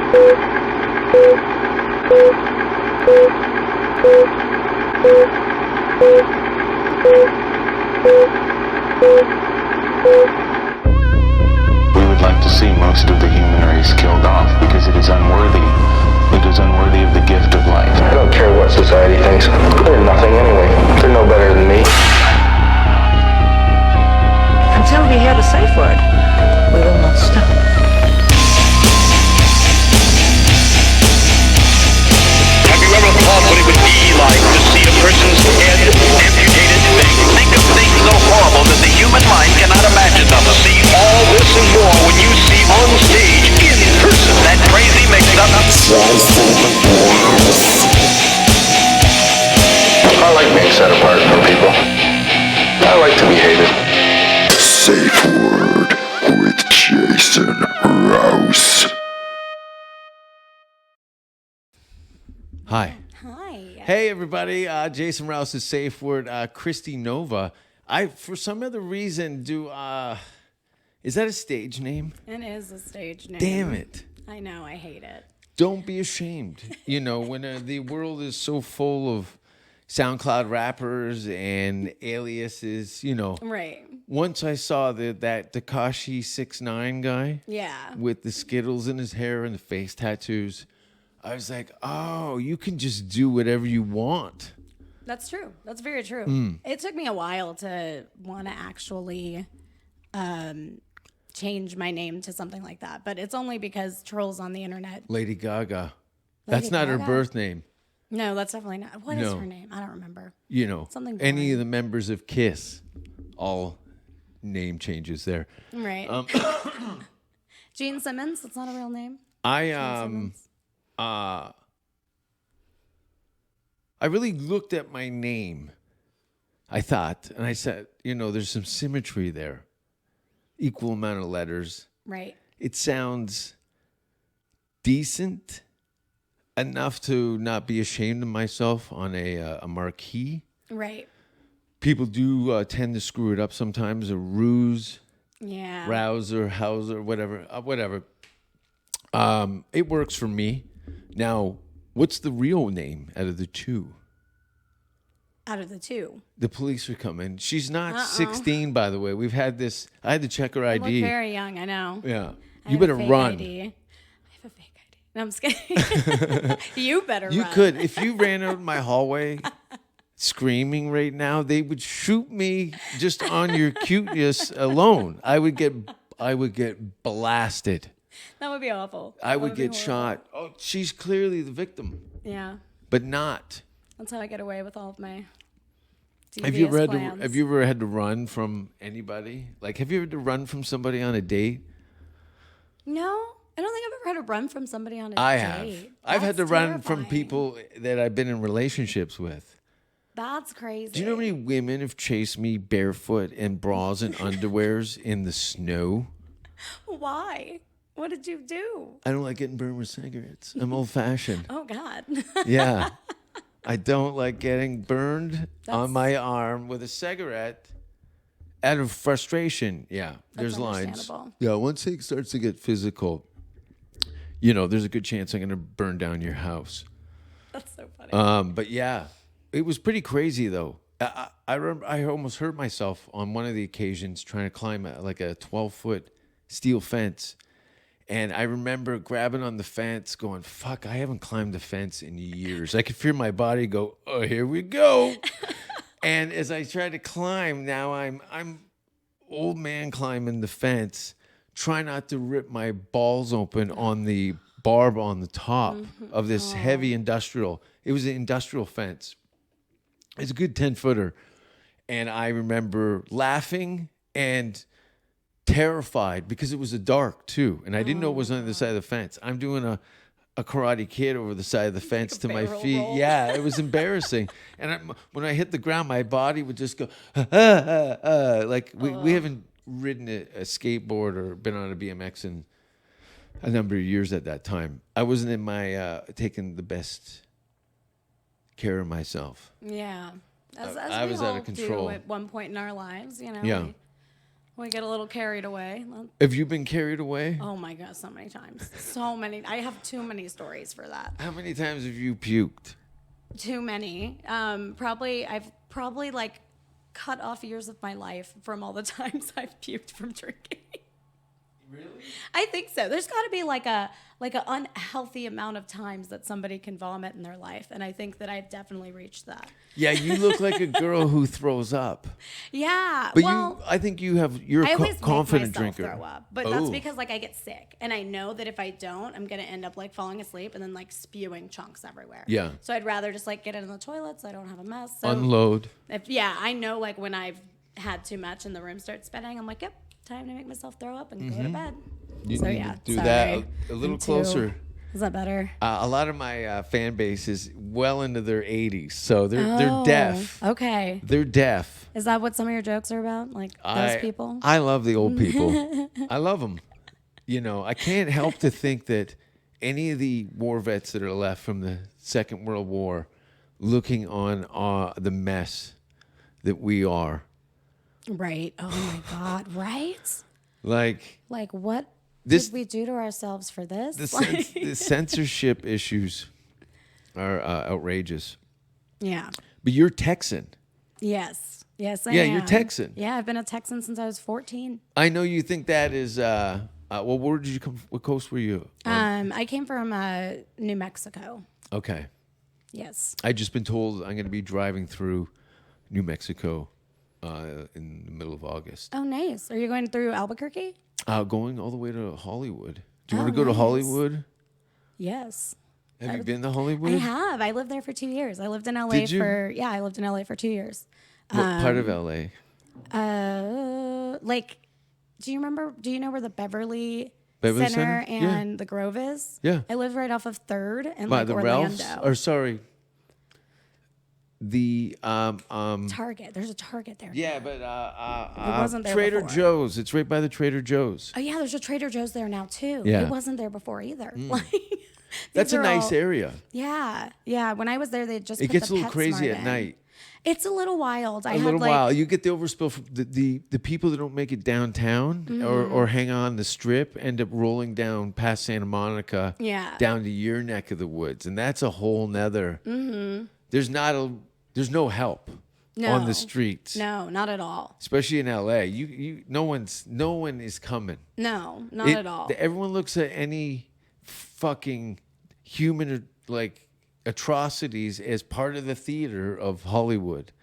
We would like to see most of the human race killed off because it is unworthy. It is unworthy of the gift of life. I don't care what society thinks. They're nothing anyway. They're no better than me. Until we hear the safe word, we will not stop. Have you ever thought what it would be like to see a person's head amputated? Think of things so horrible that the human mind cannot imagine them. See all this and more when you see on stage, in person, that crazy mix-up. I like being set apart from people. I like to be hated. Safe Word with Jason Rouse. Hi. Hi. Hey, everybody. Jason Rouse's Safe Word. Kristie Nova. For some other reason, is that a stage name? It is a stage name. Damn it. I know. I hate it. Don't be ashamed. When the world is so full of SoundCloud rappers and aliases, Right. Once I saw that Tekashi 6ix9ine guy Yeah. with the Skittles in his hair and the face tattoos, I was like, oh, you can just do whatever you want. That's true. That's very true. It took me a while to want to actually change my name to something like that. But it's only because trolls on the internet. Lady Gaga. That's not her Gaga? birth name. No, that's definitely not. What is No. her name? I don't remember. Something any boring. of the members of KISS, all name changes there. Right. Gene Simmons. That's not a real name. I really looked at my name, I thought, and I said, there's some symmetry there. Equal amount of letters. Right. It sounds decent enough to not be ashamed of myself on a marquee. Right. People do tend to screw it up sometimes. A ruse, Yeah. Rouse or Hauser, whatever. It works for me. Now, what's the real name out of the two? Out of the two. The police are coming. She's not 16, by the way. We've had this. I had to check her I ID. look very young. I know. Yeah. I You have better a fake run. ID. I have a fake ID. No, I'm just kidding. You better You run. could. If you ran out my hallway screaming right now, they would shoot me just on your cuteness alone. I would get blasted. That would be awful. I That would be get horrible. shot. Oh, she's clearly the victim, Yeah. but not. That's how I get away with all of my Have you devious ever plans. have you ever had to run from anybody? Like, have you ever had to run from somebody on a date? No, I don't think I've ever had to run from somebody on a I date. have. I've had to That's run from terrifying. people that I've been in relationships with. That's crazy. Do you know how many women have chased me barefoot in bras and underwears in the snow? Why? What did you do? I don't like getting burned with cigarettes. I'm old fashioned. Oh God. Yeah. I don't like getting burned on my arm with a cigarette out of frustration. Yeah. There's lines. understandable. Yeah. Once it starts to get physical, there's a good chance I'm going to burn down your house. That's so funny. But yeah, it was pretty crazy though. I remember I almost hurt myself on one of the occasions trying to climb a 12-foot steel fence. And I remember grabbing on the fence going, fuck, I haven't climbed the fence in years. I could feel my body go, oh, here we go. And as I tried to climb, now I'm old man climbing the fence, try not to rip my balls open on the barb on the top of this heavy industrial. It was an industrial fence. It's a good 10-footer. And I remember laughing and terrified because it was a dark too. And I didn't know it was on the other side of the fence. I'm doing a Karate Kid over the side of the fence to my barrel feet. roll. Yeah, it was embarrassing. And when I hit the ground, my body would just go, like we haven't ridden a skateboard or been on a BMX in a number of years at that time. I wasn't in my taking the best care of myself. Yeah. As I we was out all of control. do at one point in our lives, Yeah. We get a little carried away. Have you been carried away? Oh my God, so many times. So many. I have too many stories for that. How many times have you puked? Too many. I've probably like cut off years of my life from all the times I've puked from drinking. Really? I think so. There's got to be like an unhealthy amount of times that somebody can vomit in their life, and I think that I've definitely reached that. Yeah, you look like a girl who throws up. Yeah, But well, I think you're I a always confident make myself drinker. throw up, but that's because like I get sick, and I know that if I don't, I'm gonna end up like falling asleep and then like spewing chunks everywhere. Yeah. So I'd rather just like get it in the toilet so I don't have a mess. So Unload. I know like when I've had too much and the room starts spinning, I'm like, yep, time to make myself throw up and go to bed. You So, need yeah, to do sorry. that a little I'm too- closer. Is that better? A lot of my fan base is well into their 80s, so they're Oh, deaf. Okay. They're deaf. Is that what some of your jokes are about? Like those people? I love the old people. I love them. You know, I can't help to think that any of the war vets that are left from the Second World War looking on the mess that we are. Right. Oh my God. Right? Like What This- did we do to ourselves for this? the censorship issues are outrageous. Yeah. But you're Texan. Yes. Yes, I Yeah, am. you're Texan. Yeah, I've been a Texan since I was 14. I know you think that is. Well, where did you come? What coast were you? I came from New Mexico. Okay. Yes. I just been told I'm going to be driving through New Mexico in the middle of August. Oh, nice. Are you going through Albuquerque? Going all the way to Hollywood. Do you Oh, want to go to nice. Hollywood? Yes. Have you been to Hollywood? I have. I lived there for 2 years. I lived in LA Did you? I lived in LA for 2 years. What part of LA? Like, do you know where the Beverly Beverly Center Center? Yeah. and the Grove is? Yeah. I live right off of 3rd and By like the Orlando. Ralphs? Or sorry. The Target. There's a Target there. yeah, but wasn't there Trader before. Joe's. It's right by the Trader Joe's. Oh yeah, there's a Trader Joe's there now too. Yeah. It wasn't there before either. Like, That's these a are nice all- area. Yeah, yeah. When I was there, they just It put gets a the little crazy PetSmart at in. night. It's a little wild. A little while. You get the overspill from the people that don't make it downtown Mm-hmm. or hang on the strip end up rolling down past Santa Monica Yeah. down to your neck of the woods. And that's a whole nother. Mm-hmm. There's no help on the streets. No, not at all. Especially in LA. No one is coming. No, not at all. Everyone looks at any fucking human like atrocities as part of the theater of Hollywood.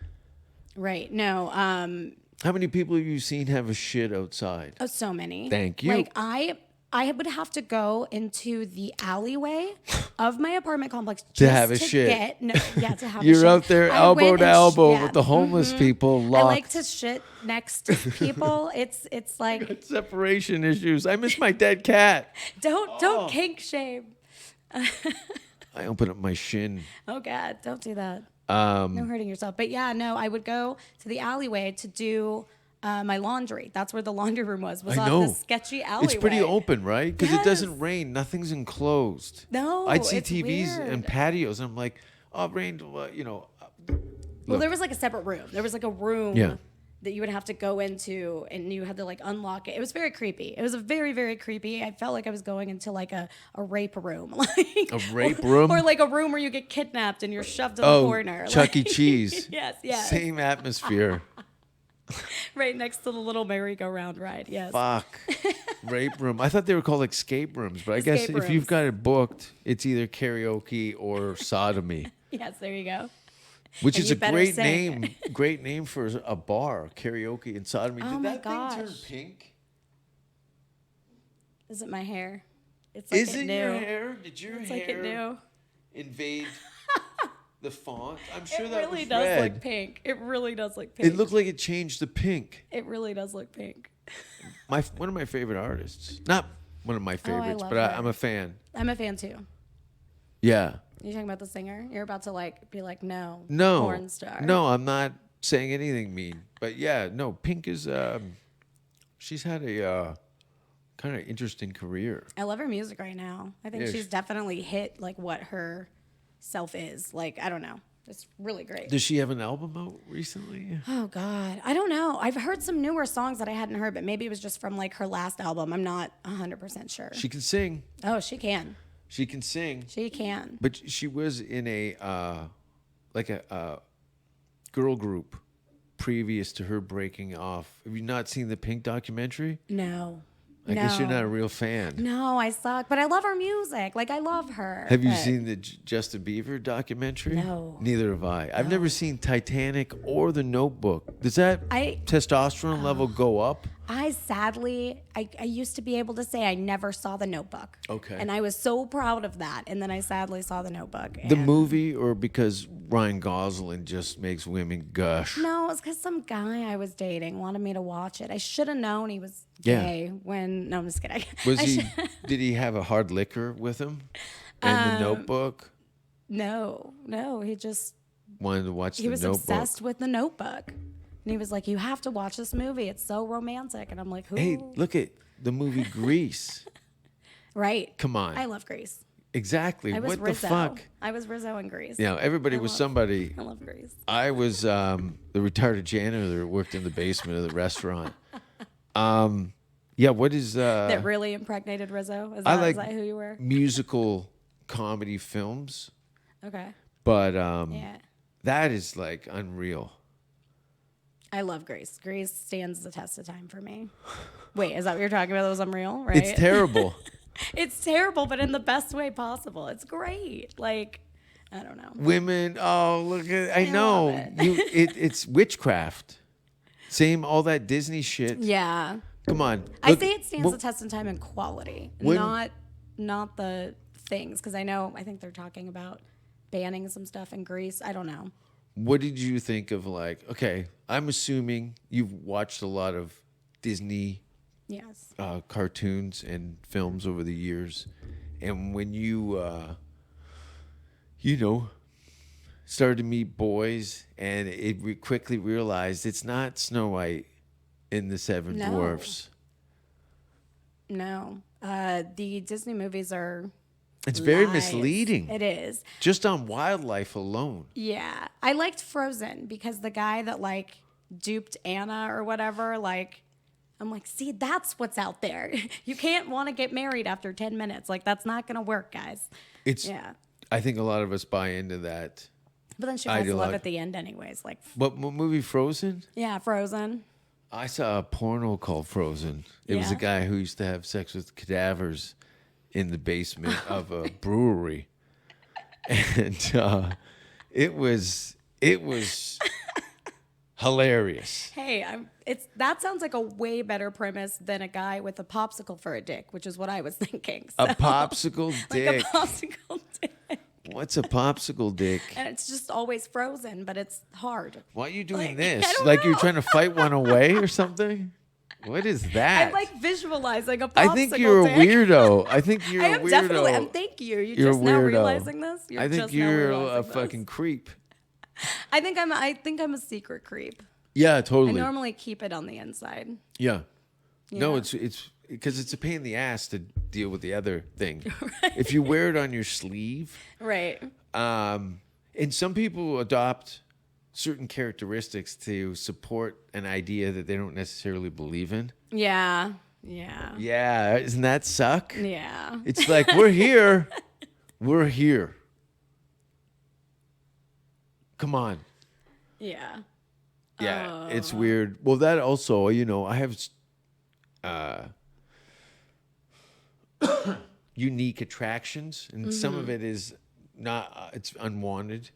Right. No. How many people have you seen have a shit outside? Oh, so many. Thank you. Like I would have to go into the alleyway of my apartment complex To have a shit. to have a You're shit. out there I elbow went to and elbow yeah. with the homeless people I locked. like to shit next to people. It's like Separation issues. I miss my dead cat. don't kink shame. I open up my shin. Oh God, don't do that. No hurting yourself. But yeah, no, I would go to the alleyway to do my laundry. That's where the laundry room was I on know. this sketchy alleyway. It's pretty open, right? Because it Yes. doesn't rain. Nothing's enclosed. No, I'd see it's TVs weird. and patios, and I'm like, oh, it rained. Well, Look. there was like a separate room. There was like a room Yeah. that you would have to go into, and you had to like unlock it. It was very creepy. It was a very, very creepy. I felt like I was going into like a rape room, like A rape room? or like a room where you get kidnapped and you're shoved in the corner. Chuck E. Like- Cheese. yes, yes. Same atmosphere. Right next to the little merry-go-round ride. Yes. Fuck. Rape room. I thought they were called escape rooms, but I guess Escape if you've rooms. got it booked, it's either karaoke or sodomy, Yes, there you go. which And is you a better great sing. name. Great name for a bar, karaoke and sodomy. Oh Did my that thing turn gosh. pink? Is it my hair? It's like Is it it knew. your hair? Did your It's hair like it knew. invade the font? I'm sure It that really was does red. look pink. It really does look pink. It looked like it changed the pink. It really does look pink. One of my favorite artists. Not one of my favorites, love but her. I'm a fan. I'm a fan too. Yeah. You talking about the singer? You're about to like be like, no, No. porn star. No, I'm not saying anything mean. But yeah, no, Pink is she's had a kind of interesting career. I love her music right now. I think Yeah, she's definitely hit like what her self is. Like, I don't know. It's really great. Does she have an album out recently? Oh God, I don't know. I've heard some newer songs that I hadn't heard, but maybe it was just from like her last album. I'm not 100% sure. She can sing. Oh, she can. She can sing. She can. But she was in a girl group previous to her breaking off. Have you not seen the Pink documentary? No. I guess you're not a real fan. No, I suck. But I love her music. Like, I love her. Have you seen the Justin Bieber documentary? No. Neither have I. I've never seen Titanic or The Notebook. Does that testosterone level go up? I sadly, I used to be able to say I never saw The Notebook. Okay. And I was so proud of that. And then I sadly saw The Notebook. The movie, or because Ryan Gosling just makes women gush? No, it's because some guy I was dating wanted me to watch it. I should have known he was gay when... No, I'm just kidding. Was he? Did he have a hard liquor with him? And The Notebook? No, he just... Wanted to watch The Notebook. He was obsessed with The Notebook. And he was like, you have to watch this movie. It's so romantic. And I'm like, who? Hey, look at the movie Grease. Right. Come on. I love Grease. Exactly. I was What Rizzo. the fuck? I was Rizzo in Grease. Yeah, everybody was somebody. I love Grease. I was the retarded janitor that worked in the basement of the restaurant. Yeah, what is... that really impregnated Rizzo? Is I that who you were? musical comedy films, Okay. but Yeah. that is like unreal. I love Grease. Grease stands the test of time for me. Wait, is that what you're talking about? That was unreal, right? It's terrible. It's terrible, but in the best way possible. It's great. Like, I don't know. Women, oh, look at... I love know. it. It's witchcraft. Same, all that Disney shit. Yeah. Come on. I Look, say it stands wh- the test of time in quality, When- not the things. Because I think they're talking about banning some stuff in Greece. I don't know. What did you think of, like... Okay, I'm assuming you've watched a lot of Disney Yes. cartoons and films over the years, and when you started to meet boys, and quickly realized it's not Snow White and the Seven No. Dwarfs. No. The Disney movies are... It's very lies. misleading. It is. Just on wildlife alone. Yeah. I liked Frozen because the guy that like duped Anna or whatever, like, I'm like, see, that's what's out there. You can't want to get married after 10 minutes. Like, that's not going to work, guys. Yeah. I think a lot of us buy into that. But then she falls in love at the end anyways. Like, What movie, Frozen? yeah, Frozen. I saw a porno called Frozen. It was a Yeah? guy who used to have sex with cadavers in the basement of a brewery, and it was hilarious. Hey, that sounds like a way better premise than a guy with a popsicle for a dick, which is what I was thinking. So, A popsicle dick. Like a popsicle dick. What's a popsicle dick? And it's just always frozen, but it's hard. Why are you doing Like, this? I don't Like you're know. trying to fight one away or something? What is that? I'm like visualizing a popsicle I think you're a dick. weirdo. I think you're I a am weirdo. definitely. Thank you. You're You're just a now weirdo. realizing this. I think just now you're realizing a this. fucking creep. I think I'm a secret creep. Yeah, I totally. normally keep it on the inside. Yeah. No, Yeah. it's because it's a pain in the ass to deal with the other thing. If you wear it on your sleeve, Right. and some people adopt certain characteristics to support an idea that they don't necessarily believe in. Yeah. Yeah. Yeah, doesn't that suck? Yeah. It's like we're here. We're here. Come on. Yeah. Yeah, it's weird. Well, that also, I have unique attractions, and some of it is not. It's unwanted,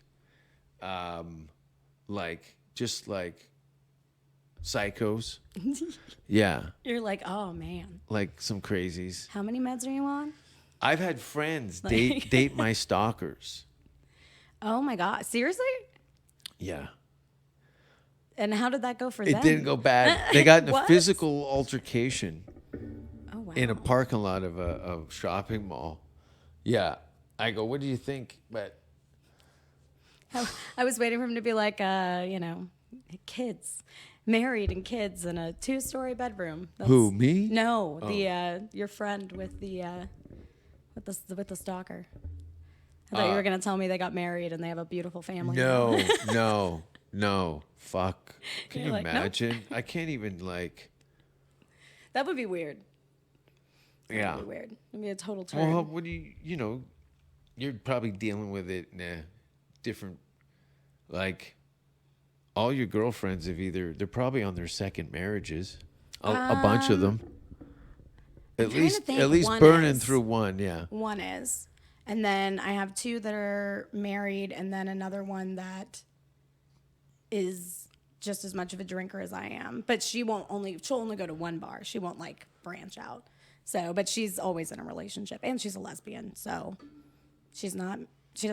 just like psychos. Yeah, You're like, oh man, like some crazies. how many meds are you on? I've had friends date my stalkers. Oh my god, seriously? Yeah. And how did that go for It them? didn't go bad. They got in a What? physical altercation Oh wow. in a parking lot of a shopping mall. Yeah. I go, what do you think? But I was waiting for him to be like, kids, married and kids in a 2-story bedroom. Who, me? No, the your friend with the stalker. I thought you were gonna tell me they got married and they have a beautiful family. No. Fuck. Can You're you like, nope. imagine? I can't even like. That would be weird. Yeah. That'd be weird. It'd be a total turn. Well, what do you know? You're probably dealing with it in a different, like, all your girlfriends have they're probably on their second marriages, a bunch of them. At trying to think. least One burning is. through one, yeah. One is. And then I have 2 that are married, and then another one that is just as much of a drinker as I am. But she'll only go to one bar. She won't like branch out. So, but she's always in a relationship, and she's a lesbian. So she doesn't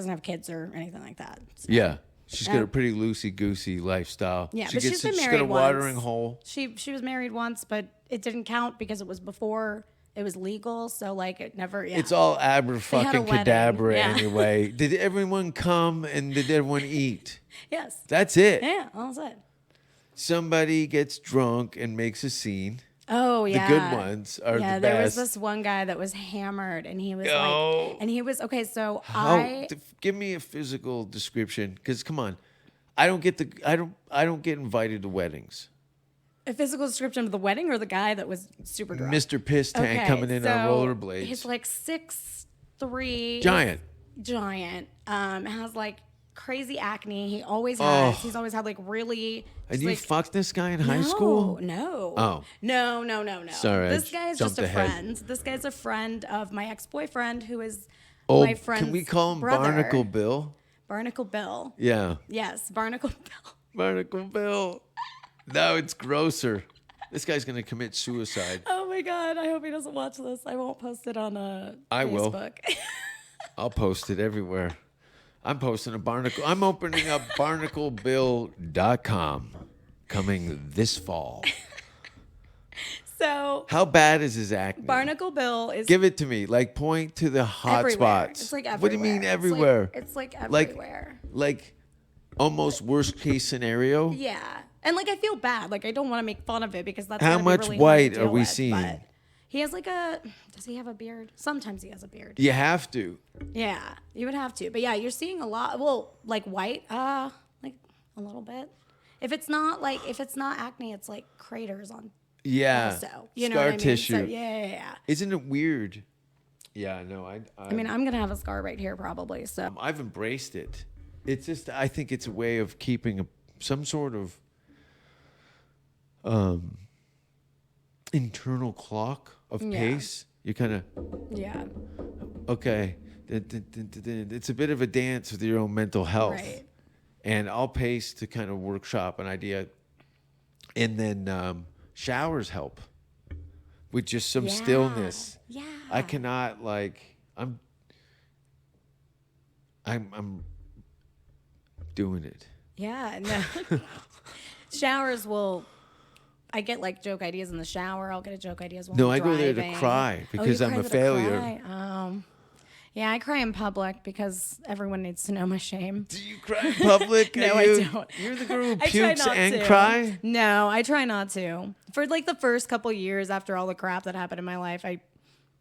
have kids or anything like that. So. Yeah. She's got a pretty loosey-goosey lifestyle. Yeah, she but gets she's been she's married got a watering once. hole. She was married once, but it didn't count because it was before it was legal. So like it never. Yeah. It's all They had a fucking wedding, cadabra yeah. anyway. Did everyone come and did everyone eat? Yes. That's it. Yeah, that's it. Somebody gets drunk and makes a scene. Oh yeah, The good ones are the best. there was this one guy that was hammered, and he was okay. So Give me a physical description, because come on, I don't get invited to weddings. a physical description of the wedding or the guy that was super drunk. Mr. Piss Tank coming in on rollerblades. He's like 6'3", Giant. Has like crazy acne. He always has. He's always had like really. And just, you like, fucked this guy in high school? No. Oh. No. Sorry, This guy is just jumped a ahead. friend. This guy's a friend of my ex-boyfriend who is Oh, my friend's can we call him brother. Barnacle Bill? Barnacle Bill. Yeah. Yes, Barnacle Bill. Barnacle Bill. No, it's grosser. This guy's going to commit suicide. Oh my God! I hope he doesn't watch this. I won't post it on I will. Facebook. I'll post it everywhere. I'm posting a Barnacle. I'm opening up barnaclebill.com coming this fall. So How bad is his acne? Barnacle Bill is Give it to me. Like, point to the hot everywhere. spots. It's like everywhere. What do you mean everywhere? It's like Like- everywhere. Like, almost worst case scenario? Yeah, and like I feel bad. Like I don't want to make fun of it because that's How gonna be much really white hard to are deal we with, seeing? but he has like a. Does he have a beard? Sometimes he has a beard. You have to. Yeah, you would have to. But yeah, you're seeing a lot. Well, like white, like a little bit. If it's not acne, it's like craters on. Yeah. Also, you know Scar what I mean? tissue. So, yeah. Isn't it weird? Yeah, no, I mean, I'm gonna have a scar right here probably. So I've embraced it. It's just, I think it's a way of keeping some sort of internal clock of pace. You kind of, yeah, okay, it's a bit of a dance with your own mental health. right. And I'll pace to kind of workshop an idea. And then showers help with just some stillness. Yeah. I cannot I'm doing it. Yeah, no. Showers will. I get like joke ideas in the shower. I'll get a joke ideas while No, I'm I go there to driving. cry because you I'm cry a to failure. cry? Yeah, I cry in public because everyone needs to know my shame. Do you cry in public? No, Are I you- don't. You're the girl who I try pukes not and to. cry? No, I try not to. For like the first couple years after all the crap that happened in my life, I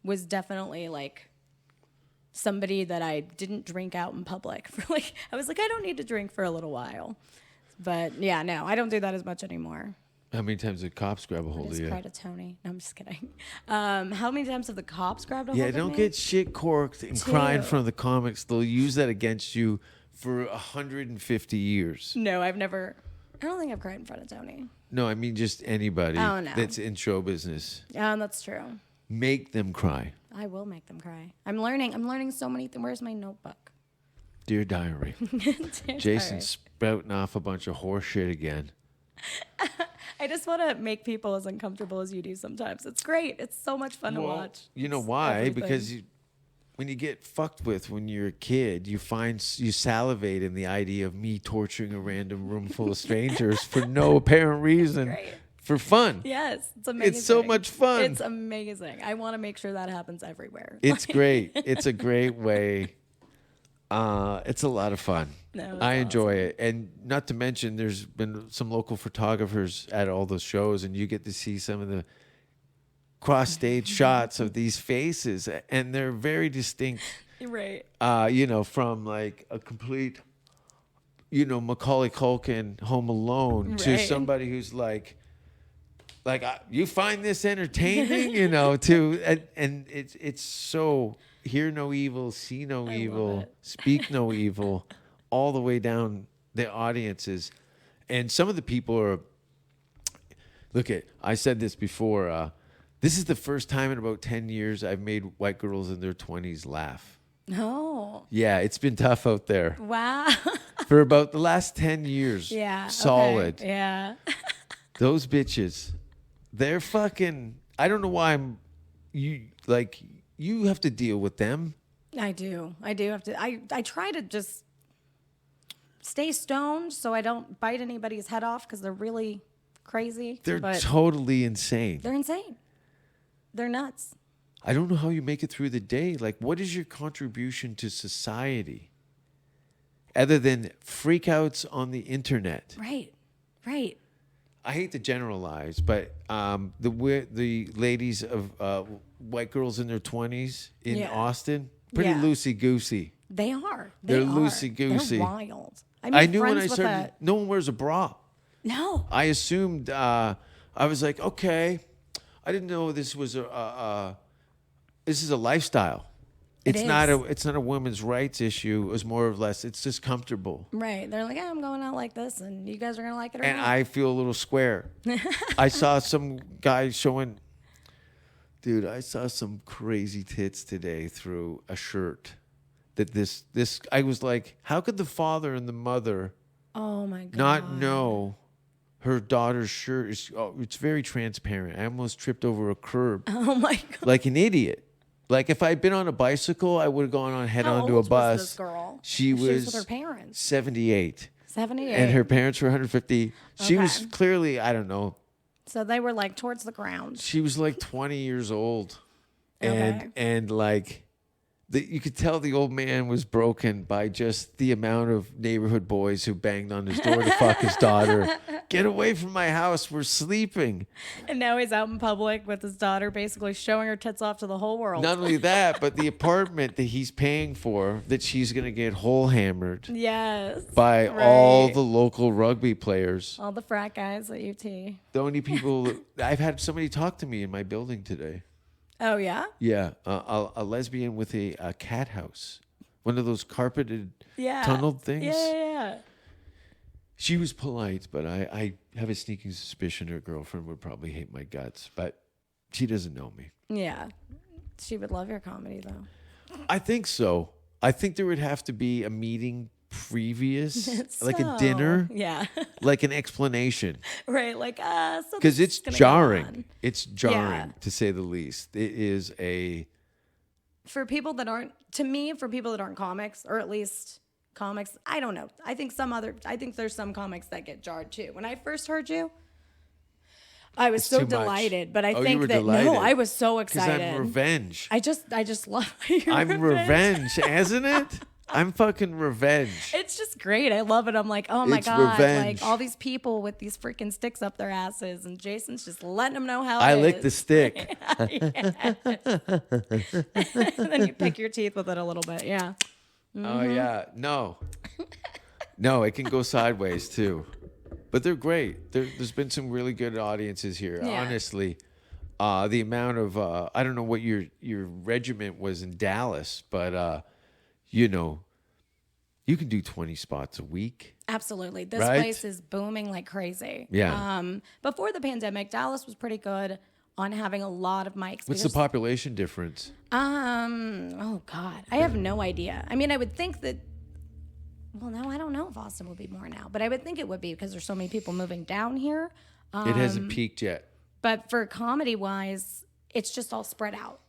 was definitely like somebody that I didn't drink out in public. I was like, I don't need to drink for a little while. But yeah, no, I don't do that as much anymore. How many times did cops grab a I hold of just you? cried to Tony. No, I'm just kidding. How many times have the cops grabbed a hold Yeah, of me? don't get shit corked and cry in Two. front of the comics. They'll use that against you for 150 years. No, I've never. I don't think I've cried in front of Tony. No, I mean just anybody Oh, no. that's in show business. That's true. Make them cry. I will make them cry. I'm learning so many things. Where's my notebook? Dear diary. Jason's spouting off a bunch of horse shit again. I just want to make people as uncomfortable as you do sometimes. It's great. It's so much fun to watch. You know It's why? everything. Because when you get fucked with when you're a kid, you salivate in the idea of me torturing a random room full of strangers for no apparent reason. Great. For fun. Yes, it's amazing. It's so much fun. It's amazing. I want to make sure that happens everywhere. It's great. It's a great way. It's a lot of fun. No, it's I enjoy it. And not to mention, there's been some local photographers at all those shows, and you get to see some of the cross-stage shots of these faces, and they're very distinct Right. From like a complete, Macaulay Culkin Home Alone to Right. somebody who's like you find this entertaining, and it's so hear no evil, see no evil, it. speak no evil, all the way down the audiences. And some of the people are, I said this before, this is the first time in about 10 years I've made white girls in their 20s laugh. Oh. Yeah, it's been tough out there. Wow. For about the last 10 years. Yeah. Solid. Okay. Yeah. Those bitches, they're fucking, I don't know why you have to deal with them. I do have to. I try to just stay stoned so I don't bite anybody's head off because they're really crazy. They're but totally insane. they're insane. They're nuts. I don't know how you make it through the day. Like, what is your contribution to society? Other than freakouts on the internet. Right. I hate to generalize, but the ladies of white girls in their 20s in Yeah. Austin, pretty Yeah. loosey-goosey. They are. They're They are. loosey-goosey. They're wild. I knew when I friends with started, no one wears a bra. No. I assumed, I was like, okay, I didn't know this was this is a lifestyle. It's not a women's rights issue. It was more or less, it's just comfortable. Right. They're like, I'm going out like this, and you guys are gonna like it or And not. I feel a little square. I saw some guy showing, dude, I saw some crazy tits today through a shirt. That this, I was like, how could the father and the mother Oh my god. not know her daughter's shirt is? Oh, it's very transparent. I almost tripped over a curb Oh my god. like an idiot. Like if I'd been on a bicycle, I would have gone on head How onto a old bus. was this girl? She was with her parents. 78. 78. And her parents were 150. She was Okay. clearly, I don't know, So they were like towards the ground. she was like 20 years old. Okay. And like you could tell the old man was broken by just the amount of neighborhood boys who banged on his door to fuck his daughter. Get away from my house. We're sleeping. And now he's out in public with his daughter, basically showing her tits off to the whole world. Not only that, but the apartment that he's paying for, that she's going to get whole hammered Yes. by right. all the local rugby players. All the frat guys at UT. The only people, I've had somebody talk to me in my building today. Oh yeah. Yeah, a lesbian with a cat house, one of those carpeted Yeah. tunneled things. Yeah. She was polite, but I have a sneaking suspicion her girlfriend would probably hate my guts, but she doesn't know me. Yeah. She would love your comedy though. I think so. I think there would have to be a meeting previous, like a dinner, Yeah. like an explanation, Right. Like so because this it's is gonna go jarring. on. It's jarring Yeah. to say the least. It is a For people that aren't, to me, for people that aren't comics, or at least comics, I don't know. I think there's some comics that get jarred too. When I first heard you, I was so too much. delighted, but I Oh, you think were that delighted. no, I was so because excited. I'm revenge. I just love your I'm revenge, isn't it? I'm fucking revenge. It's just great. I love it. I'm like, oh my It's god, revenge. like all these people with these freaking sticks up their asses, and Jason's just letting them know how. I it lick is. the stick. And then you pick your teeth with it a little bit. Yeah. Oh yeah, no, it can go sideways too, but they're great. There's been some really good audiences here. Yeah. Honestly, the amount of I don't know what your regiment was in Dallas, but you can do 20 spots a week. Absolutely. This Right? place is booming like crazy. Yeah. Before the pandemic, Dallas was pretty good on having a lot of mics. What's the population difference? Oh God, I have no idea. I mean, I would think that. Well, no, I don't know if Austin would be more now, but I would think it would be because there's so many people moving down here. It hasn't peaked yet. But for comedy wise, it's just all spread out.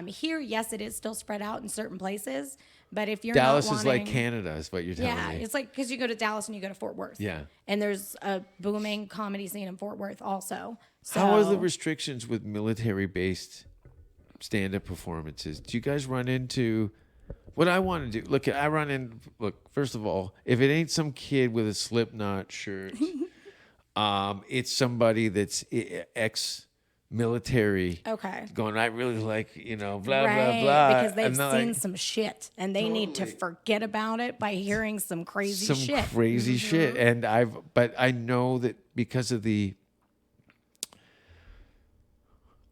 Here, yes, it is still spread out in certain places. But if you're Dallas not is like wanting- Canada, is what you're telling Yeah, me. it's like because you go to Dallas and you go to Fort Worth. Yeah. And there's a booming comedy scene in Fort Worth also. So How are the restrictions with military-based stand-up performances? Do you guys run into what I want to do? Look, first of all, if it ain't some kid with a Slipknot shirt, it's somebody that's military. Okay. Going, I really like, blah, blah, Right, blah. because they've I'm not seen like, some shit and they need to forget about it by hearing some crazy shit. crazy shit. And but I know that because of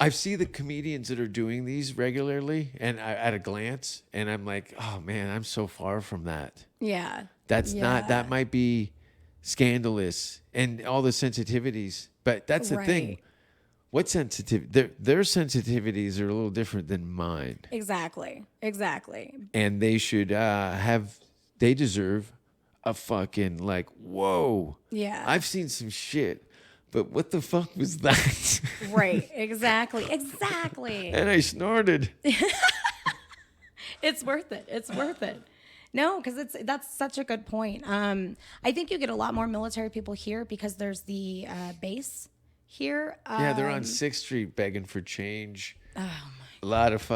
I see the comedians that are doing these regularly and at a glance, and I'm like, oh man, I'm so far from that. Yeah. That's Yeah. that might be scandalous and all the sensitivities, but that's the thing. Right. What sensitivity? Their sensitivities are a little different than mine. Exactly. And they should they deserve a fucking like, whoa. Yeah. I've seen some shit, but what the fuck was that? Right. Exactly. And I snorted. It's worth it. No, because that's such a good point. I think you get a lot more military people here because there's the base here. Yeah, they're on 6th Street begging for change. Oh my. A lot of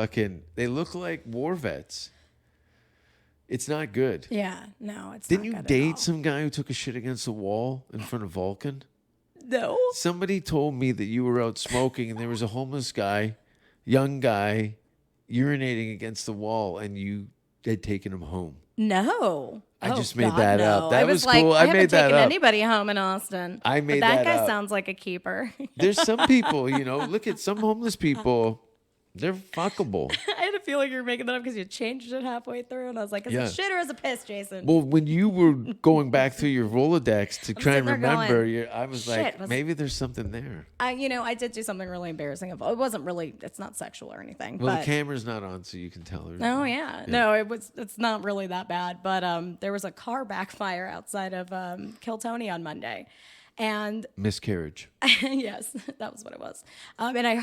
they look like war vets. It's not good. Yeah, no, it's Didn't not you good at date all. some guy who took a shit against the wall in front of Vulcan? No. Somebody told me that you were out smoking and there was a homeless guy, young guy, urinating against the wall and you had taken him home. No. I Oh, just made God, that no. up. That I was like, cool. I haven't made that taken up. anybody home in Austin. I made but that that guy up. sounds like a keeper. There's some people, look at some homeless people. They're fuckable. I had a feeling you were making that up because you changed it halfway through, and I was like, is Yeah. it shit or is it piss, Jason? Well, when you were going back through your Rolodex to try and sitting there remember, going, I was "Shit, like, was- maybe there's something there. I did do something really embarrassing. It wasn't really, it's not sexual or anything. Well, but, the camera's not on, so you can tell her. Oh yeah. No, it's not really that bad. But there was a car backfire outside of Kiltony on Monday. And Miscarriage. yes, that was what it was. And I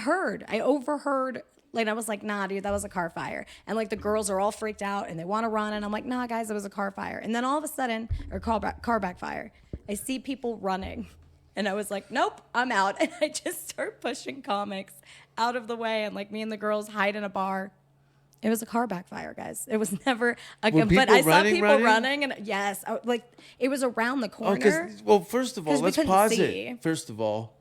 overheard, like, I was like, nah, dude, that was a car fire. And like the girls are all freaked out and they want to run. And I'm like, nah, guys, it was a car fire. And then all of a sudden, car backfire, I see people running. And I was like, nope, I'm out. And I just start pushing comics out of the way. And like me and the girls hide in a bar. It was a car backfire, guys. It was never a Were but I people saw people running? running and yes, like it was around the corner. Well, first of all, 'Cause we let's couldn't pause see. it. First of all,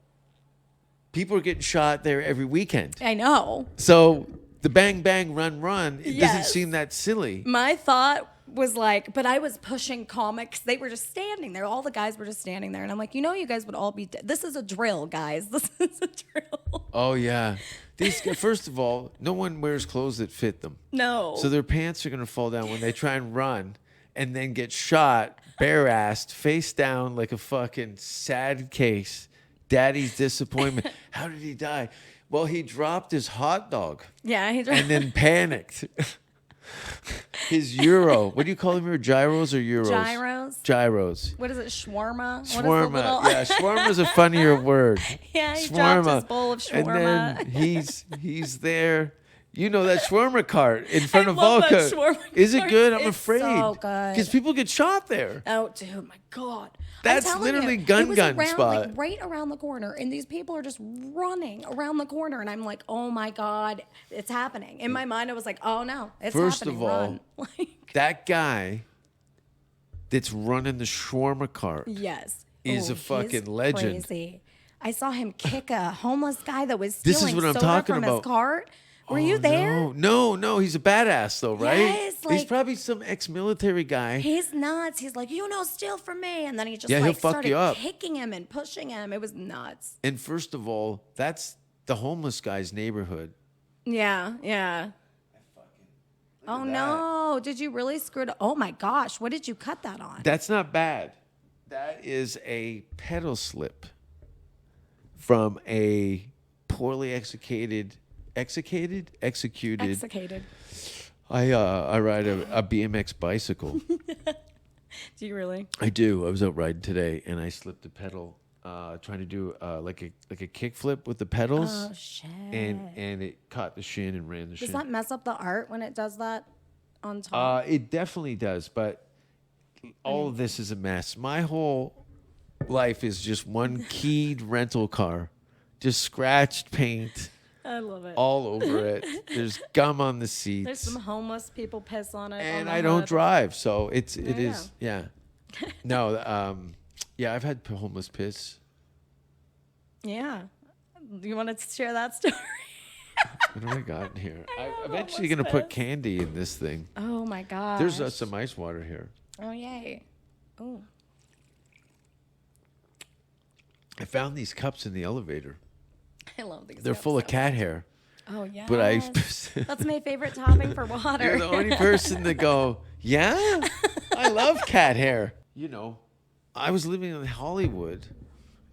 people are getting shot there every weekend. I know. So the bang, bang, run, run, it doesn't Yes. seem that silly. My thought was like, but I was pushing comics. They were just standing there. All the guys were just standing there. And I'm like, you guys would all be dead. This is a drill, guys. This is a drill. Oh, yeah. These guys, first of all, no one wears clothes that fit them. No. So their pants are going to fall down when they try and run and then get shot, bare-assed, face down like a fucking sad case. Daddy's disappointment. How did he die? Well, he dropped his hot dog Yeah. He and then panicked. His gyro. What do you call them here? Gyros or euros? Gyros. Gyros. What is it? Shawarma? What is the Shawarma. little- Yeah, shawarma's a funnier word. Yeah, he dropped his bowl of And shawarma. then he's there. You know that shawarma cart in front I of love that Volca. shawarma Is it cart. good? I'm It's afraid. so good. Because people get shot there. Oh, dude, my God. That's I'm telling literally you, gun it was gun around, spot. Like, right around the corner. And these people are just running around the corner. And I'm like, oh my God, it's happening. In my mind, I was like, oh no, it's First happening. of all, Run. Like, that guy that's running the shawarma cart. yes. Is a he's fucking legend. Crazy. I saw him kick a homeless guy that was This stealing is what I'm soda talking from about. his cart. Were you Oh, there? No. He's a badass though, right? Yes, He's like- probably some ex-military guy. He's nuts. He's like, steal from me. And then he just Yeah, he'll like fuck started you up. kicking him and pushing him. It was nuts. And first of all, that's the homeless guy's neighborhood. Yeah. Oh no. Did you really screw it? Oh my gosh. What did you cut that on? That's not bad. That is a pedal slip from a poorly executed. Executed. I ride a BMX bicycle. Do you really? I do. I was out riding today and I slipped a pedal, trying to do like a kick flip with the pedals. Oh shit. And it caught the shin and ran the Does shin. that mess up the art when it does that on top? It definitely does, but all of this is a mess. My whole life is just one keyed rental car, just scratched paint I love it. all over it. There's gum on the seats. There's some homeless people piss on it. And on the I don't hood. drive, so it I is yeah. No, yeah, I've had homeless piss. Yeah. Do you want to share that story? What do I got in here? I'm know, eventually what's going to put this? candy in this thing. Oh my god. There's some ice water here. Oh yay. Oh. I found these cups in the elevator. I love these. They're cups full of so cat much. hair. Oh yeah. But I That's my favorite topping for water. You're the only person to go, yeah, I love cat hair. You know, I was living in Hollywood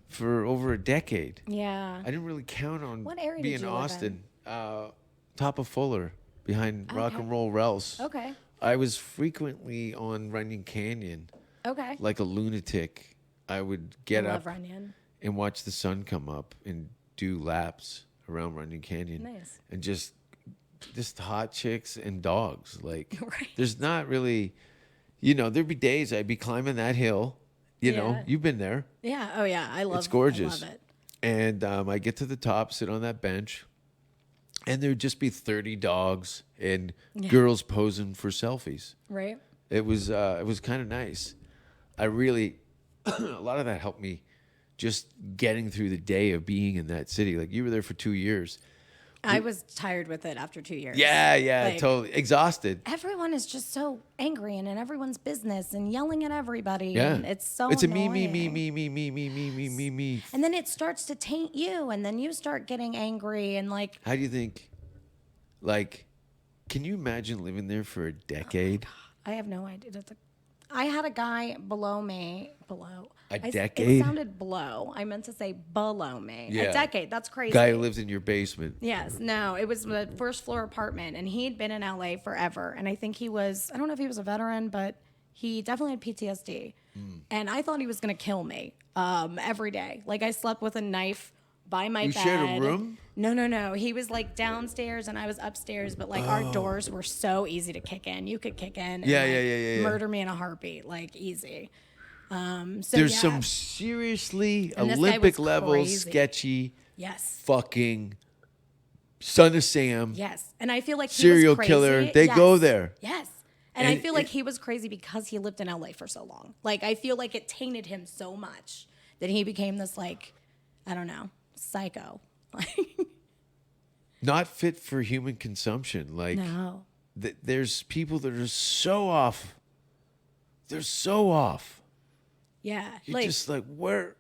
for over a decade. Yeah. I didn't really count on What area did being you live Austin. Top of Fuller, behind Rock and Roll Rouse. Okay. I was frequently on Runyon Canyon, Okay. like a lunatic. I would get I up love Runyon. and watch the sun come up and do laps around Runyon Canyon. Nice. And just hot chicks and dogs. Like, Right. there's not really, there'd be days I'd be climbing that hill. You know, Yeah. you've been there. Yeah. Oh yeah. I love. It's gorgeous. I love it. And I get to the top, sit on that bench, and there'd just be 30 dogs and girls posing for selfies. Right. It was kind of nice. I really, a lot of that helped me just getting through the day of being in that city. Like, you were there for 2 years. I was tired with it after 2 years. Yeah, Like, totally. Exhausted. Everyone is just so angry and in everyone's business and yelling at everybody. Yeah. And it's so It's a annoying. me. And then it starts to taint you, and then you start getting angry and like, How do you think, like, can you imagine living there for a decade? I have no idea. I had a guy below me. decade? It sounded below. I meant to say below me. Yeah. A decade. That's crazy. Guy who lived in your basement. Yes. No, it was the first floor apartment, and he'd been in LA forever. And I think I don't know if he was a veteran, but he definitely had PTSD. And I thought he was going to kill me every day. Like, I slept with a knife by my You bed. shared a room? No. He was like downstairs and I was upstairs, but like our doors were so easy to kick in. You could kick in and Yeah. murder me in a heartbeat, like easy. So There's yeah. some seriously And this guy Olympic was level crazy. sketchy Yes. fucking Son of Sam. Yes. And I feel like he Serial was crazy. killer. They go Yes. there. Yes. And I And feel like it- he was crazy because he lived in LA for so long. Like, I feel like it tainted him so much that he became this, like, I don't know, psycho. Not fit for human consumption. Like, No. there's people that are so off. They're so off. Yeah. You're just like, where?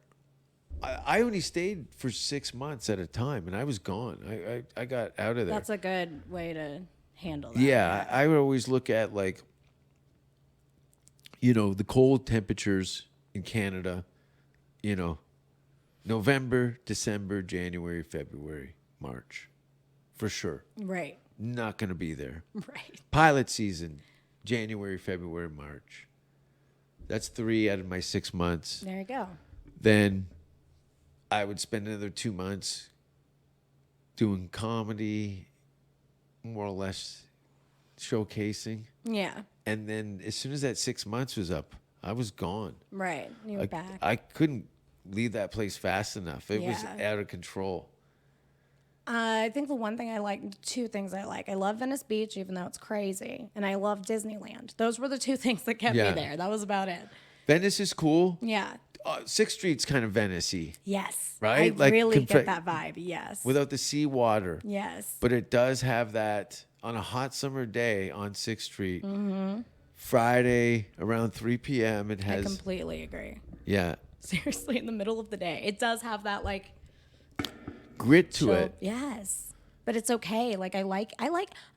I only stayed for 6 months at a time, and I was gone. I got out of there. That's a good way to handle that. Yeah, I would always look at, like, the cold temperatures in Canada, November, December, January, February, March, for sure. Right. Not going to be there. Right. Pilot season, January, February, March. That's 3 out of my 6 months. There you go. Then I would spend another 2 months doing comedy, more or less showcasing. Yeah. And then as soon as that 6 months was up, I was gone. Right. You were back. I couldn't leave that place fast enough. It was Yeah. out of control. I think the one thing I like, two things I like. I love Venice Beach, even though it's crazy. And I love Disneyland. Those were the two things that kept Yeah. me there. That was about it. Venice is cool. Yeah. 6th Street's kind of Venice-y Yes. Right? I Like, really get that vibe. Yes. without the seawater. Yes. But it does have that on a hot summer day on 6th Street. Mm-hmm. Friday around 3 p.m. It I has, completely agree. yeah, Seriously, in the middle of the day. It does have that, like, grit to chill- it. Yes. But it's okay. Like, I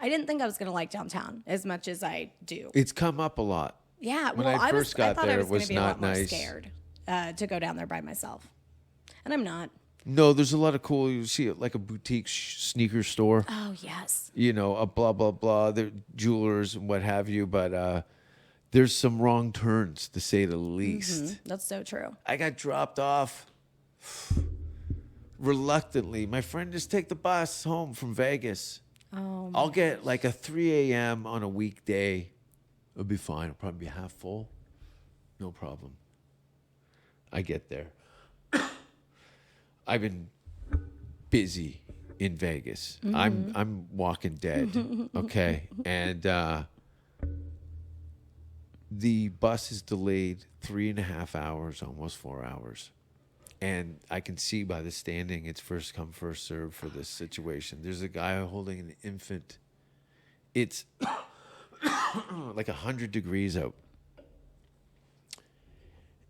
didn't think I was going to like downtown as much as I do. It's come up a lot. Yeah. When well, I first got thought there, I was it going was to be a lot not more nice. scared to go down there by myself. And I'm not. No, there's a lot of cool. You see it like a boutique sneaker store. Oh, yes. A blah blah blah. They're jewelers and what have you. But there's some wrong turns, to say the least. That's so true. I got dropped off reluctantly. My friend just take the bus home from Vegas. Oh, I'll get like a 3 a.m. on a weekday. It'll be fine. I'll probably be half full. No problem. I get there. I've been busy in Vegas. I'm Walking Dead. Okay. And the bus is delayed 3.5 hours, almost 4 hours. And I can see by the standing, it's first come, first serve for this situation. There's a guy holding an infant. It's like 100 degrees out.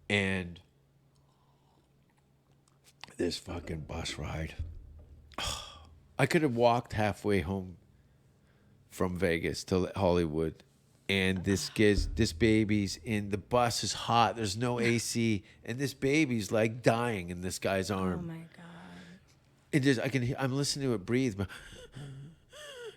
And this fucking bus ride. I could have walked halfway home from Vegas to Hollywood. And this baby's in the bus is hot. There's no AC, and this baby's like dying in this guy's arm. Oh my god! It just I'm listening to it breathe, but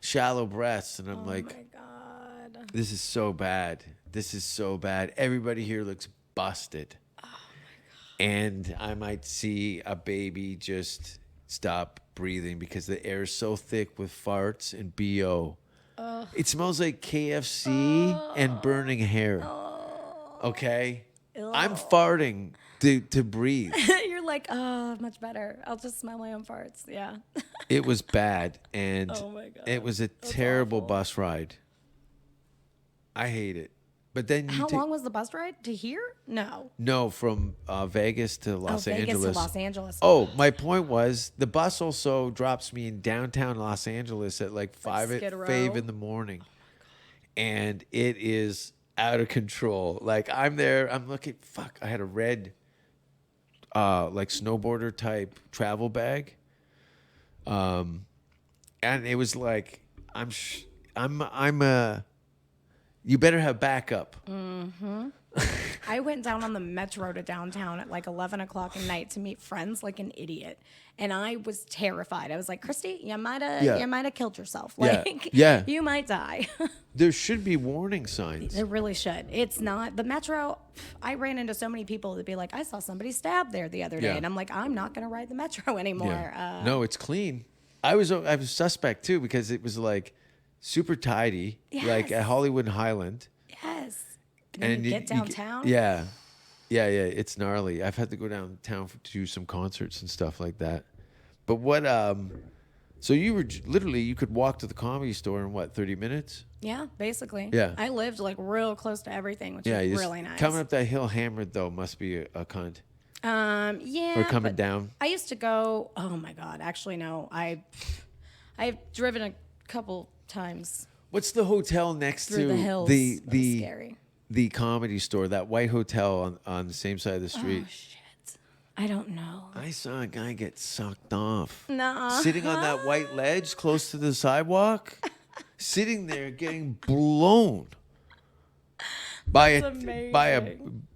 shallow breaths, and I'm like, my god, this is so bad. This is so bad. Everybody here looks busted. Oh my god! And I might see a baby just stop breathing because the air is so thick with farts and BO. It smells like KFC and burning hair. Okay? I'm farting to breathe. You're like, oh, much better. I'll just smell my own farts. Yeah. It was bad, and Oh my God. it was a terrible bus ride. I hate it. But then How long was the bus ride to here? No. No, from Vegas to Los Vegas Angeles. to Los Angeles. Oh, my point was the bus also drops me in downtown Los Angeles at like 5 Skid Row? in the morning. And it is out of control. Like I'm there, I'm looking, fuck, I had a red like snowboarder type travel bag. And it was like you better have backup. I went down on the metro to downtown at like 11 o'clock at night to meet friends like an idiot. And I was terrified. I was like, Kristie, you might have killed yourself. Yeah. Like, Yeah. you might die. There should be warning signs. There really should. It's not. The metro, I ran into so many people that be like, I saw somebody stabbed there the other day. Yeah. And I'm like, I'm not going to ride the metro anymore. Yeah. No, it's clean. I was suspect too because it was like super tidy, like at Hollywood and Highland. Yes. And then you get downtown. Yeah. It's gnarly. I've had to go downtown to do some concerts and stuff like that. But what? So you were literally you could walk to the Comedy Store in what 30 minutes? Yeah, basically. Yeah. I lived like real close to everything, which Yeah, is you really nice. Coming up that hill hammered though must be a cunt. Yeah. Or coming but down. I used to go. Oh my God! Actually, no. I've driven a couple times What's the hotel next through to the hills. the That was scary. the Comedy Store? That white hotel on the same side of the street. Oh shit! I don't know. I saw a guy get sucked off. Nuh-uh. Sitting on that white ledge close to the sidewalk, sitting there getting blown by a amazing.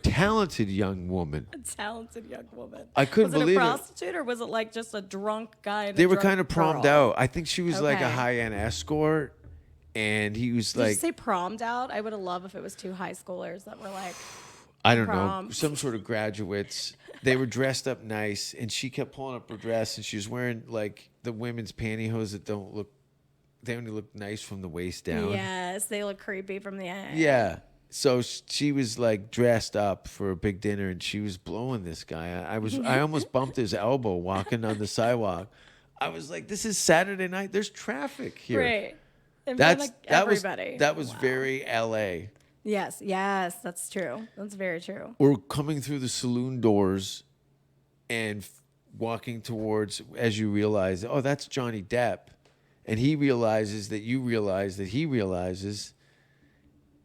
talented young woman. A talented young woman. I couldn't believe it. Was it a prostitute or was it like just a drunk guy? And They a were drunk kind of prommed girl? out. I think she was like a Okay. high-end escort, and he was Did you like, say prommed out? I would have loved if it was two high schoolers that were like, I don't know, prom. some sort of graduates. They were dressed up nice, and she kept pulling up her dress, and she was wearing like the women's pantyhose that they only look nice from the waist down. yes, they look creepy from the end. Yeah. So she was like dressed up for a big dinner, and she was blowing this guy. I almost bumped his elbow walking on the sidewalk. I was like, this is Saturday night. There's traffic here. Right. In front of everybody. That was very LA. Yes, that's true. That's very true. Or coming through the saloon doors and walking towards, as you realize, oh, that's Johnny Depp. And he realizes that you realize that he realizes.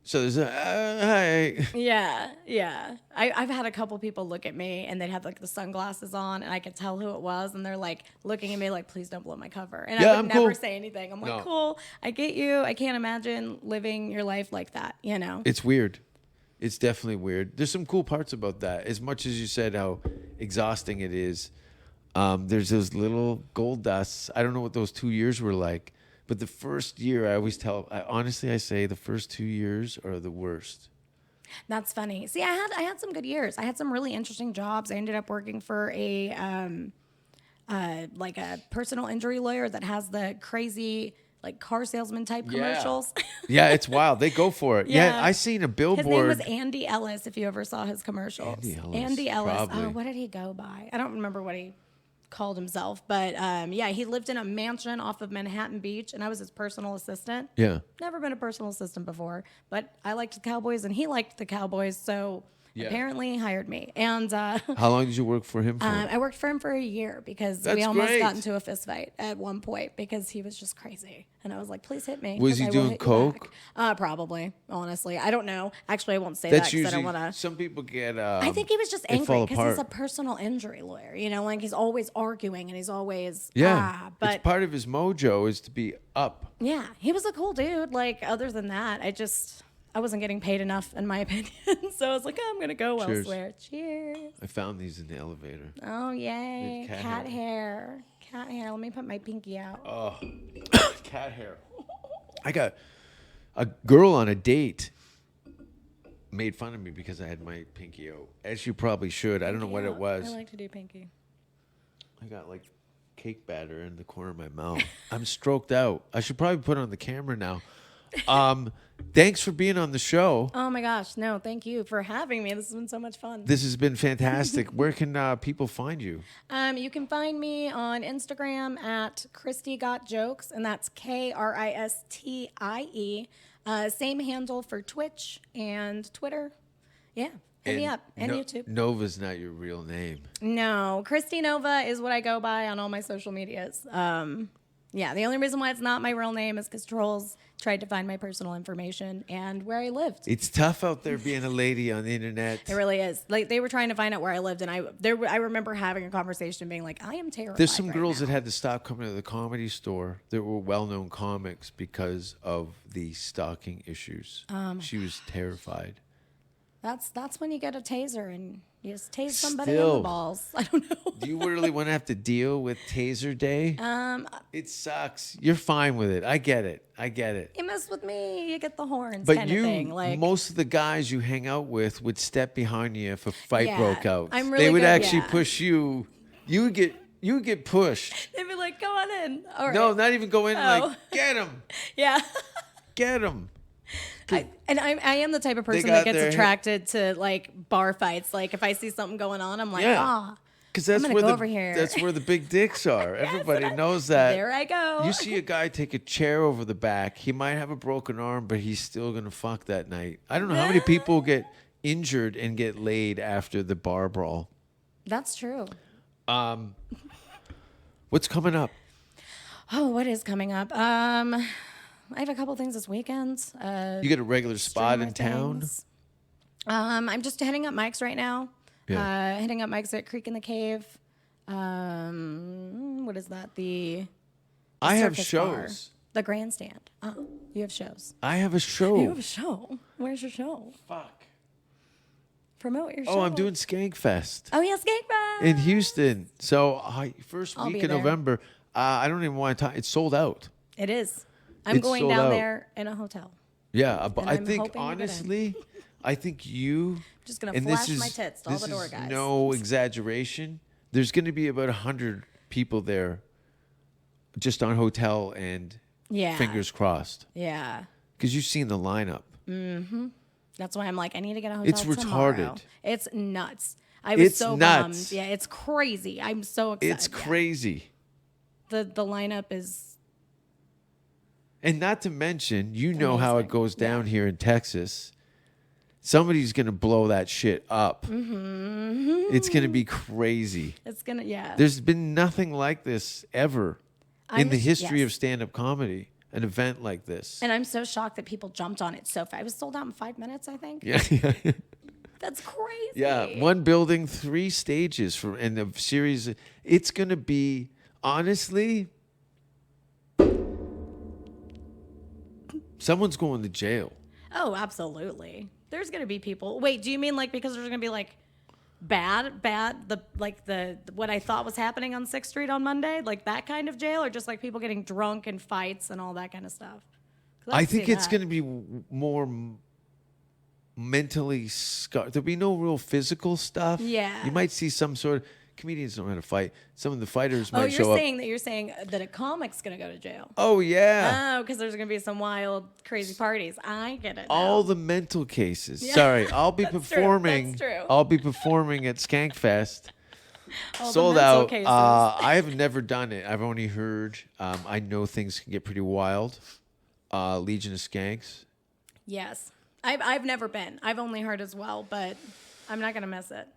So there's a, hi. Yeah. I've had a couple people look at me and they'd have like the sunglasses on and I could tell who it was and they're like looking at me like, please don't blow my cover. And Yeah, I would I'm never cool. say anything. I'm like, No. cool, I get you. I can't imagine living your life like that, you know? It's weird. It's definitely weird. There's some cool parts about that. As much as you said how exhausting it is, there's those little gold dusts. I don't know what those 2 years were like. But the first year, honestly, I say the first 2 years are the worst. That's funny. See, I had some good years. I had some really interesting jobs. I ended up working for a like a personal injury lawyer that has the crazy like car salesman type commercials. Yeah, it's wild. They go for it. Yeah, Yeah. I seen a billboard. His name was Andy Ellis. If you ever saw his commercials, Andy Ellis, probably. Oh, what did he go by? I don't remember what he called himself, but yeah, he lived in a mansion off of Manhattan Beach, and I was his personal assistant. Yeah. Never been a personal assistant before, but I liked the Cowboys, and he liked the Cowboys, so Yeah. Apparently he hired me. And How long did you work for him for? I worked for him for a year because we That's almost great. got into a fist fight at one point because he was just crazy. And I was like, please hit me. Was 'cause he I will doing hit you coke? back." Probably, honestly. I don't know. Actually, I won't say That's that because I usually don't want to. some people get. I think he was just they angry fall because he's a apart. personal injury lawyer. You know, like he's always arguing and he's always Yeah, but it's part of his mojo is to be up. yeah, he was a cool dude. Like other than that, I wasn't getting paid enough in my opinion. So I was like, oh, I'm gonna go Cheers. elsewhere. Cheers. I found these in the elevator. Oh yay, With cat cat hair. Cat hair. Let me put my pinky out. Oh, cat hair. I got a girl on a date made fun of me because I had my pinky out, as you probably should. I don't know what it was. I like to do pinky. I got like cake batter in the corner of my mouth. I'm stroked out. I should probably put it on the camera now. Thanks for being on the show. Oh my gosh, no, thank you for having me. This has been so much fun. This has been fantastic. Where can people find you? You can find me on Instagram at Kristie Got Jokes, and that's Kristie. Same handle for Twitch and Twitter. Yeah, hit me up. And YouTube. Nova's not your real name. No, Kristie Nova is what I go by on all my social medias. Yeah, the only reason why it's not my real name is because trolls tried to find my personal information and where I lived. It's tough out there being a lady on the internet. It really is. Like they were trying to find out where I lived, and I remember having a conversation, being like, "I am terrified." There's some right girls now. that had to stop coming to the Comedy Store that were well-known comics because of the stalking issues. She was terrified. That's when you get a taser and you just tase somebody in Still. the balls. I don't know. Do you really want to have to deal with Taser Day? It sucks. You're fine with it. I get it. You mess with me, you get the horns, But kind you, of thing. Like most of the guys you hang out with would step behind you if a fight Yeah, broke out. I'm really they would good, actually yeah. push you. You would get pushed. they'd be like, "Go on in." All right. No, not even go in. Oh. Like, get him, Yeah. get him. I am the type of person got that gets their- attracted to like bar fights. Like if I see something going on, I'm like, Yeah. "Ah, Because that's gonna where go the over here. that's where the big dicks are. Everybody knows that. there I go." You see a guy take a chair over the back. He might have a broken arm, but he's still gonna fuck that night. I don't know how many people get injured and get laid after the bar brawl. That's true. What's coming up? Oh, what is coming up? I have a couple things this weekend. You get a regular spot in streamer town? things. I'm just hitting up mics right now. Yeah. Hitting up mics at Creek in the Cave. What is that? The I have Circus Bar. shows. The Grandstand. Oh, you have shows. I have a show. You have a show. Where's your show? Fuck. Promote your show. Oh, I'm doing Skankfest Oh yeah, Skankfest. in Houston. So first I'll week be in there. November. I don't even want to talk. It's sold out. It is. I'm It's going sold down out. there in a hotel. Yeah, but And I I'm think hoping to get in. honestly, I think you. Just gonna and flash this my is, tits to all this the door is guys. No exaggeration. There's going to be about 100 people there, just on hotel and Yeah. fingers crossed, Yeah. because you've seen the lineup. That's why I'm like, I need to get a hotel It's tomorrow. retarded. It's nuts. I was It's so nuts. bummed. Yeah, it's crazy. I'm so excited. It's yeah. crazy. The lineup is And not to mention, you know how it Amazing. goes down here in Texas. Somebody's going to blow that shit up. Mm-hmm. It's going to be crazy. it's gonna There's been nothing like this ever in I'm the s- history yes. of stand-up comedy, an event like this. And I'm so shocked that people jumped on it so fast. It was sold out in 5 minutes, I think. Yeah, That's crazy. yeah. One building, 3 stages and a series. It's going to be, honestly, someone's going to jail. Oh, absolutely. There's gonna be people. Wait, do you mean like because there's gonna be like bad the what I thought was happening on 6th Street on Monday, like that kind of jail, or just like people getting drunk and fights and all that kind of stuff? 'Cause I can think see it's that. going to be more mentally scarred. There'll be no real physical stuff. Yeah. You might see some sort of comedians know how to fight. Some of the fighters Oh, might you're show up. saying that a comic's gonna go to jail. Oh yeah. Oh, because there's gonna be some wild, crazy parties. I get it. All now. the mental cases. Yeah. Sorry, I'll be That's true, performing. that's true. I'll be performing at Skankfest. All the Sold mental out. cases. I have never done it. I've only heard. I know things can get pretty wild. Legion of Skanks. Yes, I've never been. I've only heard as well, but I'm not gonna miss it.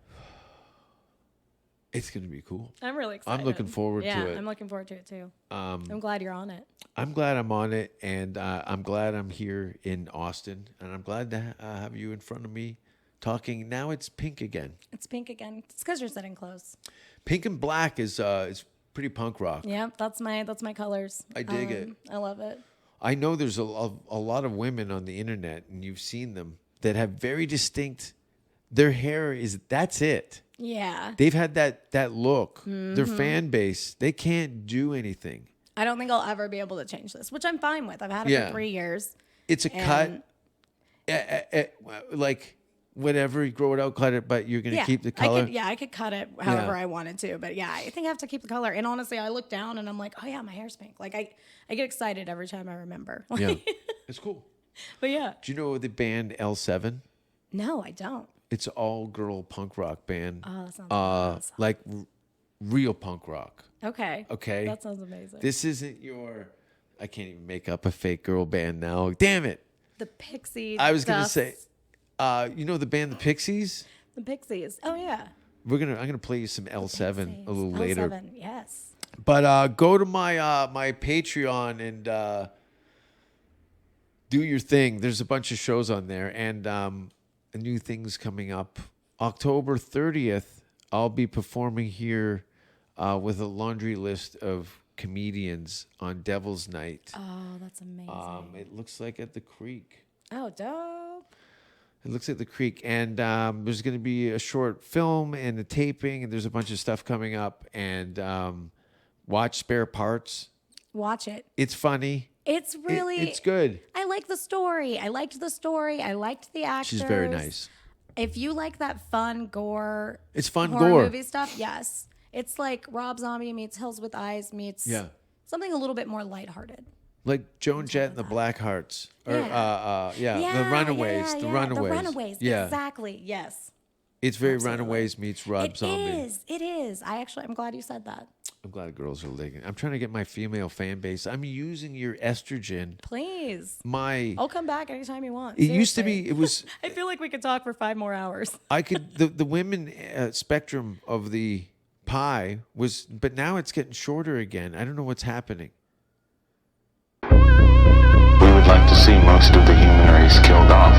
It's going to be cool. I'm really excited. I'm looking forward to it. Yeah, I'm looking forward to it too. I'm glad you're on it. I'm glad I'm on it, and I'm glad I'm here in Austin, and I'm glad to have you in front of me talking. Now it's pink again. It's pink again. It's because you're sitting close. Pink and black is pretty punk rock. Yeah, that's my colors. I dig it. I love it. I know there's a lot of women on the internet, and you've seen them, that have very distinct, their hair that's it. Yeah. They've had that look. Their fan base, they can't do anything. I don't think I'll ever be able to change this, which I'm fine with. I've had it for 3 years. It's a cut. Like, whatever, you grow it out, cut it, but you're going to keep the color. I could cut it however I wanted to. But yeah, I think I have to keep the color. And honestly, I look down and I'm like, oh yeah, my hair's pink. Like I get excited every time I remember. Yeah, it's cool. But yeah. Do you know the band L7? No, I don't. It's an all-girl punk rock band. Oh, that sounds awesome. Like real punk rock. Okay. Okay. That sounds amazing. This isn't I can't even make up a fake girl band now. Damn it. The Pixies. I was going to say, you know the band The Pixies? The Pixies. Oh yeah. I'm gonna play you some L7 a little later. L7, yes. But go to my Patreon and do your thing. There's a bunch of shows on there, and new things coming up. October 30th, I'll be performing here with a laundry list of comedians on Devil's Night. Oh, that's amazing. It looks like at the Creek. Oh, dope. It looks at the Creek, and there's going to be a short film and a taping, and there's a bunch of stuff coming up. And watch Spare Parts. Watch it. It's funny. It's really. It's good. I like the story. I liked the story. I liked the actors. She's very nice. If you like that fun gore, it's fun horror gore movie stuff. Yes, it's like Rob Zombie meets Hills with Eyes meets something a little bit more lighthearted. Like Joan Jett and the Blackhearts. Or, the Runaways. The Runaways. Yeah. Exactly. Yes. It's very Runaways meets Rob Zombie. It is. I'm glad you said that. I'm glad girls are liking it. I'm trying to get my female fan base. I'm using your estrogen. Please. I'll come back anytime you want. It used to be, it was. I feel like we could talk for 5 more hours. The women spectrum of the pie was, but now it's getting shorter again. I don't know what's happening. We would like to see most of the human race killed off